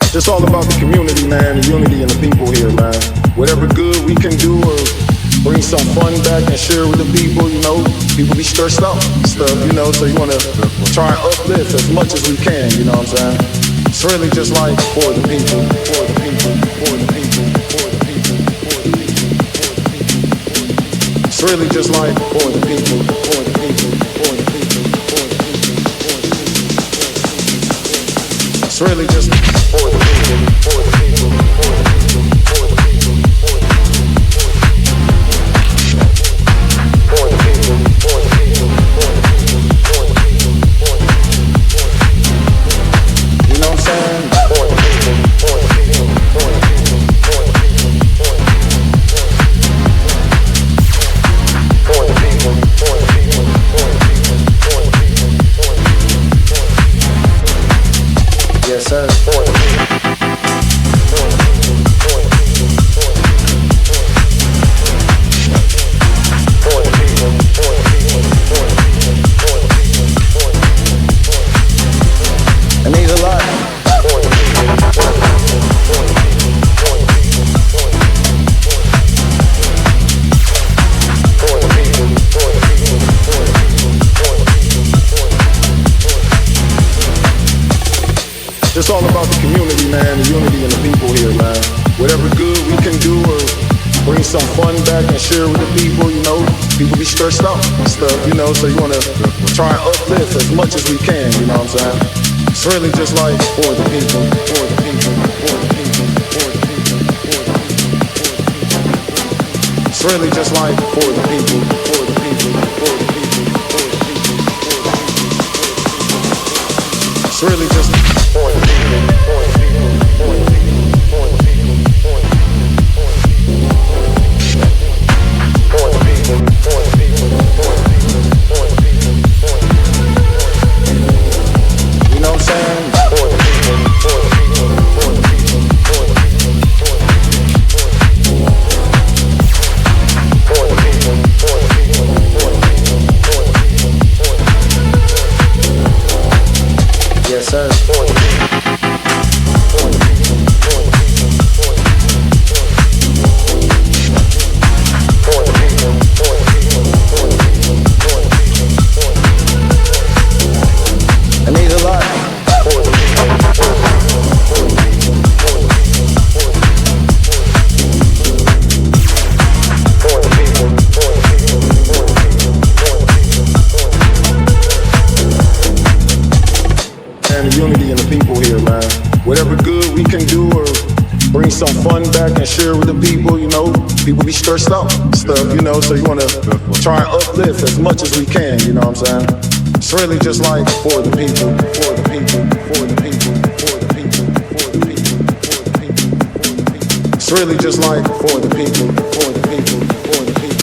Just all about the community, man, the unity and the people here, man. Whatever good we can do or bring some fun back and share with the people, you know, people be stressed out and stuff, you know, so you want to try and uplift as much as we can, you know what I'm saying? It's really just like for the people, for the people, for the people, for the people, for the people, for the people. It's really just like for the people, for the people, for the people, for the people, for the people. It's really just for the people, for the people, for the people, for the people, for the people. For the people, for the people, for the people, for the people, for the people. You know what I'm saying? For the people, for the people, for the people, for the people, for the people. For the people, for the people, for the people, for the people, for the people. Yes, sir. For the people. For the people, for the people, for the people. For the people, for the people, for the people, for the people, for the people. It means a lot. For the people, for the people, for the people, for the people, for the people. For the people, for the people, for the people, for the people, for the people. Just all about the community, man, the unity and the people here, man. Whatever good we can do or bring some fun back and share with the people, you know, people be stressed out and stuff, you know, so you want to try and uplift as much as we can, you know what I'm saying? It's really just like for the people, for the people, for the people, for the people, for the people, for the people. It's really just like for the people, for the people, for the people, for the people, for the people. It's really just for the people, for the people, for the people, for the people, for the people. For the people, for the people, for the people, for the people, for the people. You know what I'm saying? For the people, for the people, for the people, for the people, for the people. For the people, for the people, for the people, for the people, for the people. Yes, sir. For the people, for the people, for the people, for the people. For the people, for the people, for the people, for the people, for the people. It means a lot. For the people, for the people, for the people, for the people, for the people. For the people, for the people, for the people, for the people, for the people. And the unity and the people here, man. Whatever good we can do or bring some fun back and share with the people, you know, people be stressed out and stuff, you know, so you want to try and uplift as much as we can, you know what I'm saying? It's really just like for the people, for the people, for the people, for the people, for the people, for the people, for the people. It's really just like for the people, for the people, for the people.